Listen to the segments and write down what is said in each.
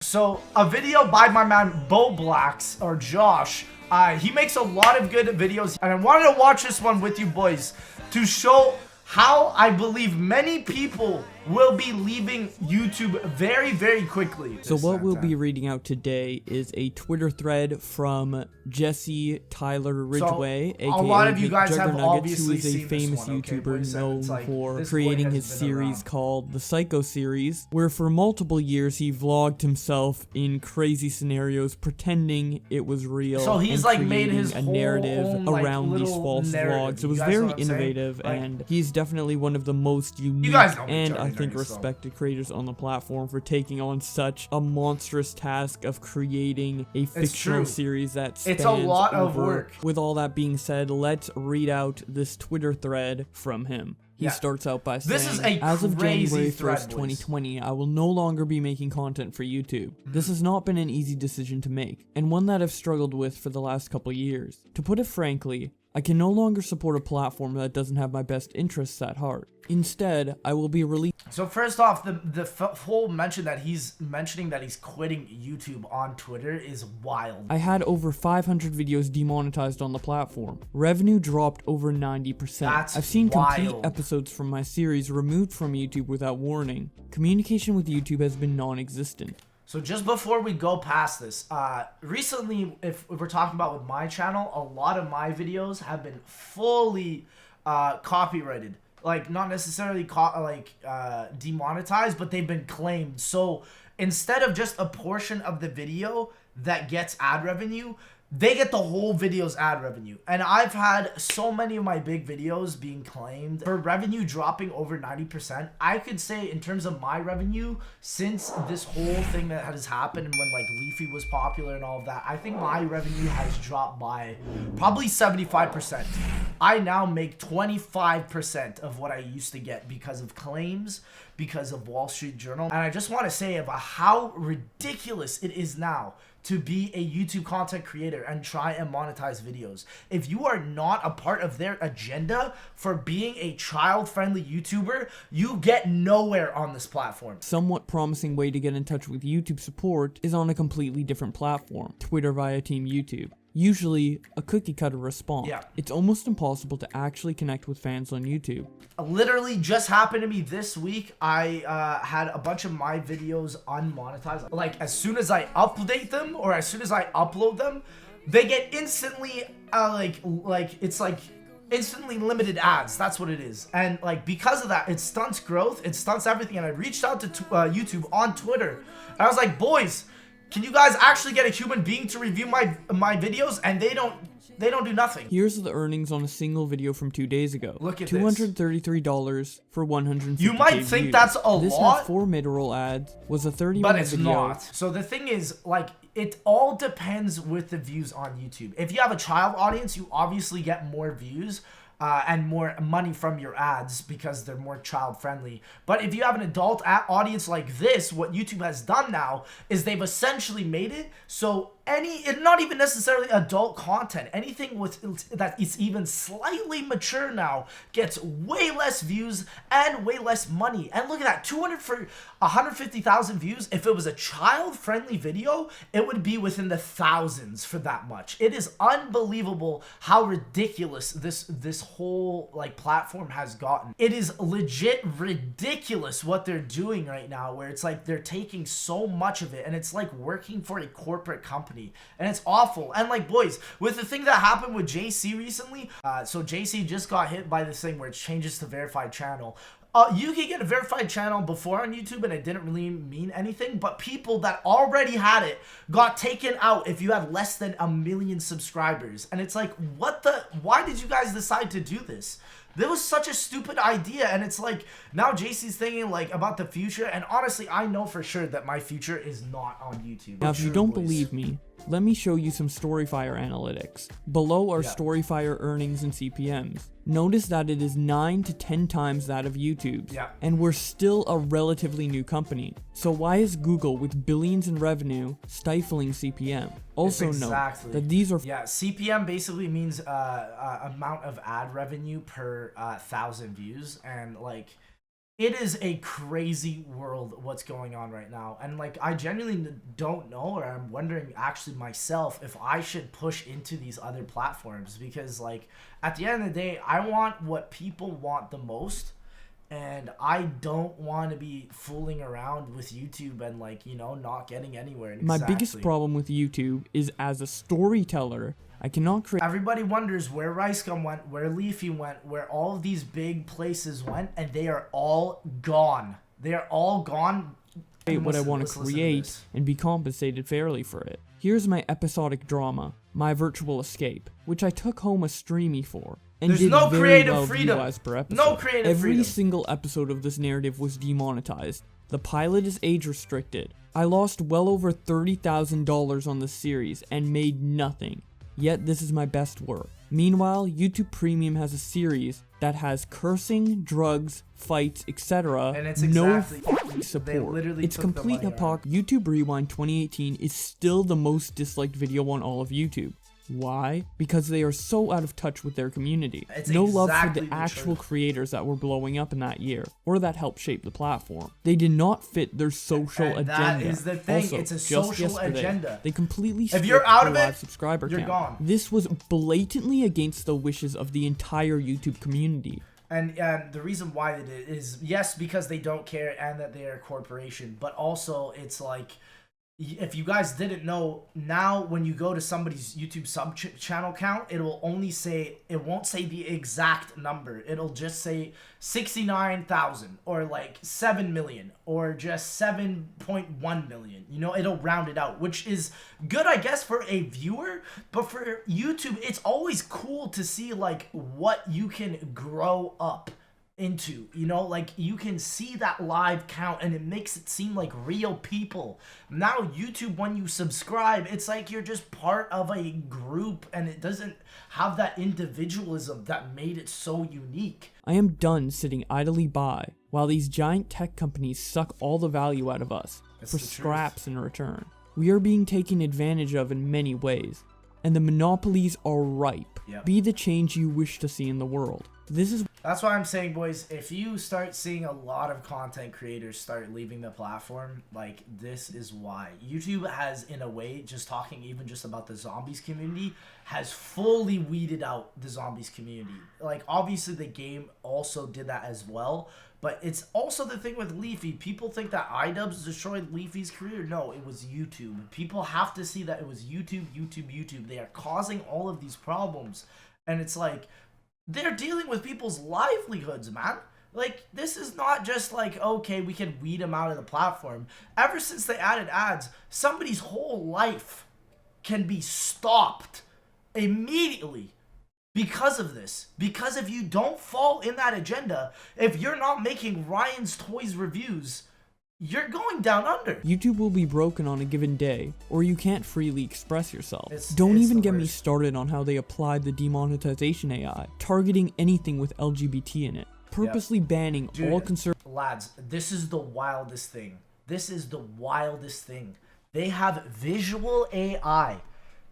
So a video by my man Bo Blacks or Josh, he makes a lot of good videos, and I wanted to watch this one with you boys to show how I believe many people will be leaving YouTube very, very quickly. So what we'll be reading out today is a Twitter thread from Jesse Tyler Ridgeway, aka a lot of you guys have Nuggets, obviously who is a seen famous this one, okay, YouTuber boys? known It's like, for this creating boy his has been series around. called the Psycho series, where for multiple years he vlogged himself in crazy scenarios pretending it was real. So he's and like made creating his a whole narrative own, like, around these little false narrative. vlogs. It You was guys know very what I'm saying? innovative, Like, and he's definitely one of the most unique guys know and Johnny I think Nuggets, so. respected creators on the platform for taking on such a monstrous task of creating a fictional true. series that spans It's a lot of over. work. With all that being said, let's read out this Twitter thread from him. He Yeah. starts out by saying, This is a as of crazy January thread, 1st, boys. 2020, I will no longer be making content for YouTube. This has not been an easy decision to make, and one that I've struggled with for the last couple years. To put it frankly, I can no longer support a platform that doesn't have my best interests at heart. Instead, I will be releasing. So first off, the whole mention that he's mentioning that he's quitting YouTube on Twitter is wild. I had over 500 videos demonetized on the platform. Revenue dropped over 90%. That's I've seen complete wild. episodes from my series removed from YouTube without warning. Communication with YouTube has been non-existent. So just before we go past this, recently, if we're talking about with my channel, a lot of my videos have been fully copyrighted. Like, not necessarily demonetized, but they've been claimed. So instead of just a portion of the video that gets ad revenue, they get the whole video's ad revenue. And I've had so many of my big videos being claimed for revenue dropping over 90%. I could say in terms of my revenue, since this whole thing that has happened and when like Leafy was popular and all of that, I think my revenue has dropped by probably 75%. I now make 25% of what I used to get because of claims, because of Wall Street Journal. And I just want to say about how ridiculous it is now to be a YouTube content creator and try and monetize videos. If you are not a part of their agenda for being a child-friendly YouTuber, you get nowhere on this platform. Somewhat promising way to get in touch with YouTube support is on a completely different platform, Twitter via Team YouTube. Usually a cookie cutter response. Yeah. It's almost impossible to actually connect with fans on YouTube. Literally just happened to me this week. I had a bunch of my videos unmonetized. Like as soon as I update them or as soon as I upload them, they get instantly it's like instantly limited ads. That's what it is. And like because of that, it stunts growth, it stunts everything. And I reached out to YouTube on Twitter and I was like, boys, can you guys actually get a human being to review my videos? And they don't do nothing. Here's the earnings on a single video from 2 days ago. Look at $233 for 150. You might think views. that's a this lot. This had 4 mid-roll ads, was a 30-minute But it's video. not. So the thing is, like, it all depends with the views on YouTube. If you have a child audience, you obviously get more views and more money from your ads because they're more child friendly. But if you have an adult audience like this, what YouTube has done now is they've essentially made it so not even necessarily adult content, anything that is even slightly mature now gets way less views and way less money. And look at that, 200 for 150,000 views. If it was a child-friendly video, it would be within the thousands for that much. It is unbelievable how ridiculous this whole like platform has gotten. It is legit ridiculous what they're doing right now, where it's like they're taking so much of it and it's like working for a corporate company. And it's awful. And like, boys, with the thing that happened with JC recently, so JC just got hit by this thing where it changes to verified channel. You can get a verified channel before on YouTube and it didn't really mean anything, but people that already had it got taken out if you have less than 1 million subscribers. And it's like, why did you guys decide to do this? That was such a stupid idea, and it's like, now JC's thinking like about the future, and honestly, I know for sure that my future is not on YouTube. Now, if you don't believe me, let me show you some Storyfire analytics. Below are Storyfire earnings and CPMs. Notice that it is 9 to 10 times that of YouTube's, and we're still a relatively new company. So why is Google, with billions in revenue, stifling CPM? Also note that these are... Yeah, CPM basically means amount of ad revenue per 1,000 views, and like... It is a crazy world what's going on right now. And like, I genuinely don't know, or I'm wondering actually myself if I should push into these other platforms, because like at the end of the day, I want what people want the most. And I don't want to be fooling around with YouTube and like, you know, not getting anywhere. My biggest problem with YouTube is as a storyteller, I cannot create. Everybody wonders where Ricegum went, where Leafy went, where all of these big places went, and they are all gone. They are all gone. What I want to create and be compensated fairly for it. Here's my episodic drama, My Virtual Escape, which I took home a streamy for. And there's did no very creative well freedom. Per episode. No creative freedom. Every single episode of this narrative was demonetized. The pilot is age restricted. I lost well over $30,000 on this series and made nothing. Yet this is my best work. Meanwhile, YouTube Premium has a series that has cursing, drugs, fights, etc. And it's exactly no support. It's complete hypocrisy. YouTube Rewind 2018 is still the most disliked video on all of YouTube. Why? Because they are so out of touch with their community. It's no love exactly for the actual creators that were blowing up in that year, or that helped shape the platform. They did not fit their social agenda. That is the thing. Also, it's a social agenda. They completely if you're out of live it, subscriber you're count. gone. This was blatantly against the wishes of the entire YouTube community. And the reason why it is, yes, because they don't care and that they are a corporation, but also it's like, if you guys didn't know, now when you go to somebody's YouTube sub-channel count, it will only say, it won't say the exact number. It'll just say 69,000 or like 7 million or just 7.1 million. You know, it'll round it out, which is good, I guess, for a viewer. But for YouTube, it's always cool to see like what you can grow up into, you know, like you can see that live count and it makes it seem like real people. Now YouTube, when you subscribe, it's like you're just part of a group and it doesn't have that individualism that made it so unique. I am done sitting idly by while these giant tech companies suck all the value out of us for scraps in return. We are being taken advantage of in many ways, and the monopolies are ripe. Yep. Be the change you wish to see in the world. That's why I'm saying, boys, if you start seeing a lot of content creators start leaving the platform, like, this is why. YouTube has, in a way, just talking even just about the zombies community, has fully weeded out the zombies community. Like, obviously the game also did that as well, but it's also the thing with Leafy. People think that iDubbbz destroyed Leafy's career. No, it was YouTube. People have to see that it was YouTube, YouTube, YouTube. They are causing all of these problems. And it's like, they're dealing with people's livelihoods, man. Like, this is not just like, okay, we can weed them out of the platform. Ever since they added ads, somebody's whole life can be stopped immediately because of this. Because if you don't fall in that agenda, if you're not making Ryan's Toys reviews, you're going down under. YouTube will be broken on a given day, or you can't freely express yourself. Don't even get me started on how they applied the demonetization AI, targeting anything with LGBT in it, purposely banning all conservative. Lads, this is the wildest thing. This is the wildest thing. They have visual AI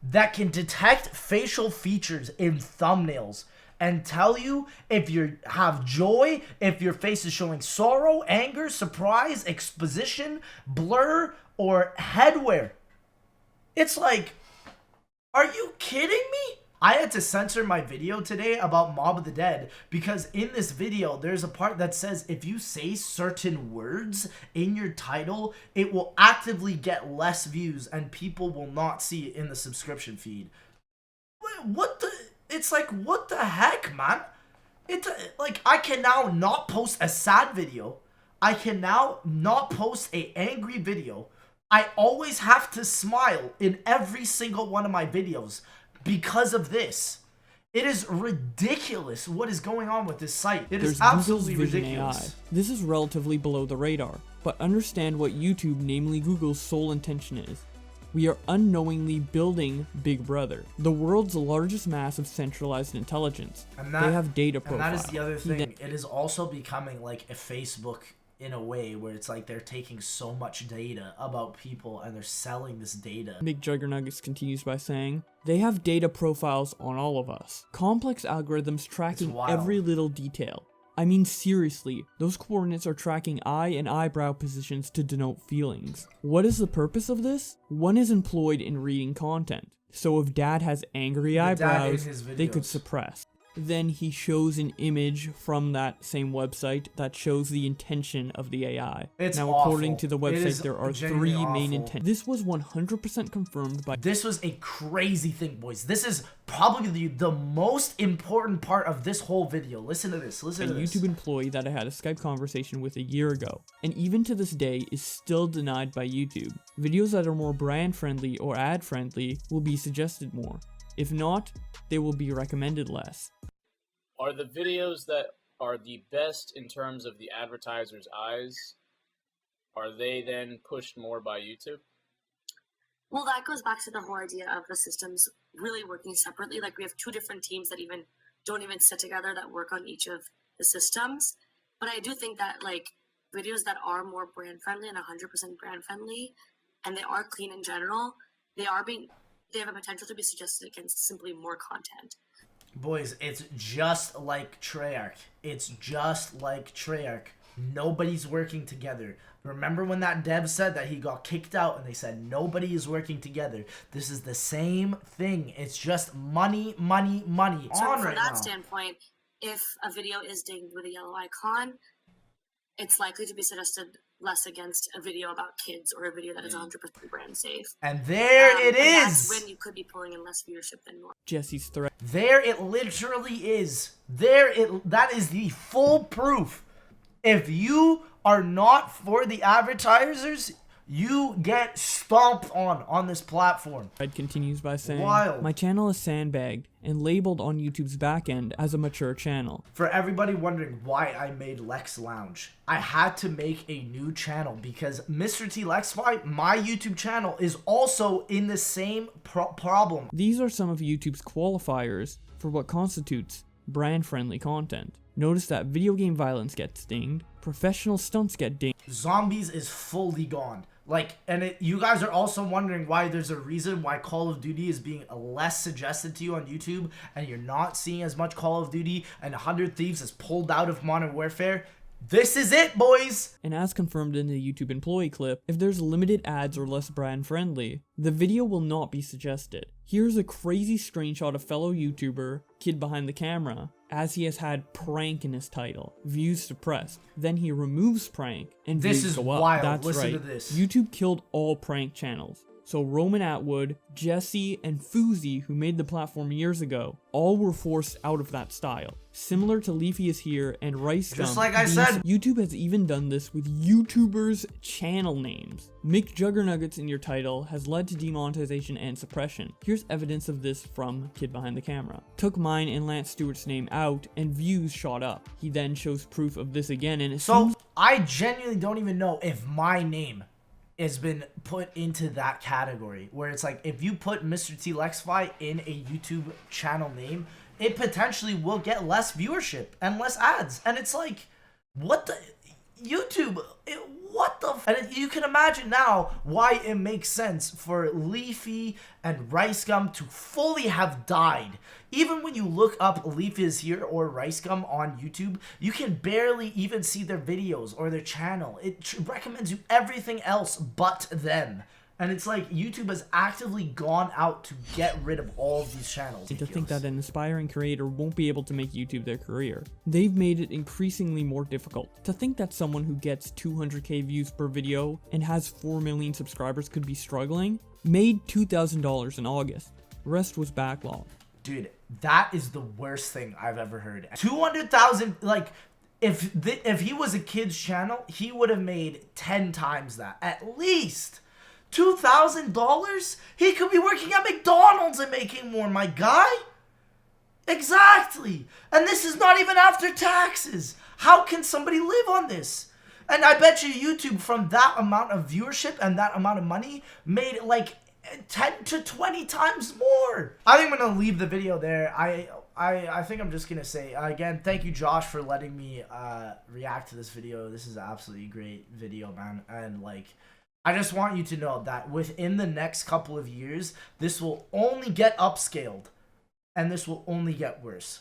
that can detect facial features in thumbnails and tell you if you have joy, if your face is showing sorrow, anger, surprise, exposition, blur, or headwear. It's like, are you kidding me? I had to censor my video today about Mob of the Dead because in this video, there's a part that says if you say certain words in your title, it will actively get less views and people will not see it in the subscription feed. What the... It's like, what the heck, man? It's like, I can now not post a sad video. I can now not post an angry video. I always have to smile in every single one of my videos because of this. It is ridiculous what is going on with this site. It is absolutely ridiculous. AI. This is relatively below the radar, but understand what YouTube, namely Google's sole intention is. We are unknowingly building Big Brother, the world's largest mass of centralized intelligence. They have data profiles. And that is the other thing. It is also becoming like a Facebook in a way where it's like they're taking so much data about people and they're selling this data. Big Juggernuggets continues by saying, they have data profiles on all of us. Complex algorithms tracking every little detail. I mean seriously, those coordinates are tracking eye and eyebrow positions to denote feelings. What is the purpose of this? One is employed in reading content. So if dad has angry eyebrows, they could suppress. Then he shows an image from that same website that shows the intention of the AI. It's now, awful. According to the website, there are 3 main intents. This was 100% confirmed by... This was a crazy thing, boys. This is probably the most important part of this whole video. Listen to this. Listen to this. A YouTube employee that I had a Skype conversation with a year ago, and even to this day is still denied by YouTube. Videos that are more brand friendly or ad friendly will be suggested more. If not, they will be recommended less. Are the videos that are the best in terms of the advertiser's eyes, are they then pushed more by YouTube? Well, that goes back to the whole idea of the systems really working separately. Like, we have 2 different teams that don't even sit together that work on each of the systems. But I do think that, like, videos that are more brand friendly and 100% brand friendly, and they are clean in general, they have a potential to be suggested against simply more content. Boys, it's just like Treyarch. It's just like Treyarch. Nobody's working together. Remember when that dev said that he got kicked out and they said nobody is working together? This is the same thing. It's just money, money, money. So from that standpoint, if a video is dinged with a yellow icon, it's likely to be suggested less against a video about kids or a video that is 100% brand safe. And there it is. That's when you could be pulling in less viewership than normal. Jesse's threat. There it literally is. That is the full proof. If you are not for the advertisers, you get stomped on this platform. Red continues by saying, Wild. My channel is sandbagged and labeled on YouTube's backend as a mature channel. For everybody wondering why I made Lex Lounge, I had to make a new channel because Mr. T Lexify, my YouTube channel, is also in the same problem. These are some of YouTube's qualifiers for what constitutes brand-friendly content. Notice that video game violence gets dinged, professional stunts get dinged. Zombies is fully gone. Like, and you guys are also wondering why there's a reason why Call of Duty is being less suggested to you on YouTube and you're not seeing as much Call of Duty and 100 Thieves is pulled out of Modern Warfare. This is it, boys! And as confirmed in the YouTube employee clip, if there's limited ads or less brand friendly, the video will not be suggested. Here's a crazy screenshot of fellow YouTuber, Kid Behind the Camera, as he has had prank in his title, views suppressed. Then he removes prank, and views go up. Wild. That's Listen right. to this. YouTube killed all prank channels. So Roman Atwood, Jesse, and Fuzi, who made the platform years ago, all were forced out of that style. Similar to Leafy is Here and Rice Gum. Just like I said. YouTube has even done this with YouTubers' channel names. McJuggernuggets in your title has led to demonetization and suppression. Here's evidence of this from Kid Behind the Camera. Took mine and Lance Stewart's name out and views shot up. He then shows proof of this again and So I genuinely don't even know if my name has been put into that category where it's like if you put Mr. T Lexify in a YouTube channel name, it potentially will get less viewership and less ads. And it's like, what the YouTube, what the and you can imagine now why it makes sense for Leafy and Rice Gum to fully have died. Even when you look up Leafy is Here or Rice Gum on YouTube, you can barely even see their videos or their channel. It recommends you everything else but them. And it's like YouTube has actively gone out to get rid of all of these channels. To think that an aspiring creator won't be able to make YouTube their career. They've made it increasingly more difficult. To think that someone who gets 200k views per video and has 4 million subscribers could be struggling, made $2,000 in August. Rest was backlog. Dude, that is the worst thing I've ever heard. 200,000, like, if he was a kid's channel, he would have made 10 times that, at least. $2,000? He could be working at McDonald's and making more, my guy. Exactly. And this is not even after taxes. How can somebody live on this? And I bet you YouTube, from that amount of viewership and that amount of money, made like 10 to 20 times more. I think I'm gonna leave the video there. I think I'm just gonna say again, thank you, Josh, for letting me react to this video. This is an absolutely great video, man. And like, I just want you to know that within the next couple of years, this will only get upscaled and this will only get worse.